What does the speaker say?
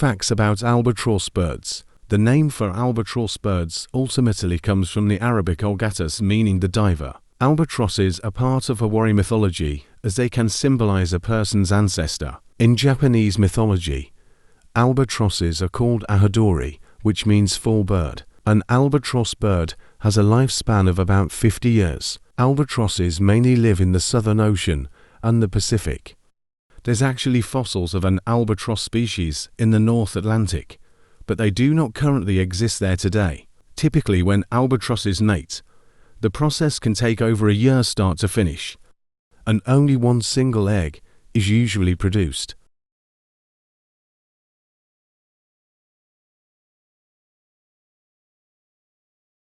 facts about albatross birds. The name for albatross birds ultimately comes from the Arabic algatas, meaning the diver. Albatrosses are part of Hawaii mythology as they can symbolize a person's ancestor. In Japanese mythology, albatrosses are called ahadori, which means fall bird. An albatross bird has a lifespan of about 50 years. Albatrosses mainly live in the Southern Ocean and the Pacific. There's actually fossils of an albatross species in the North Atlantic, but they do not currently exist there today. Typically, when albatrosses mate, the process can take over a year start to finish, and only one single egg is usually produced.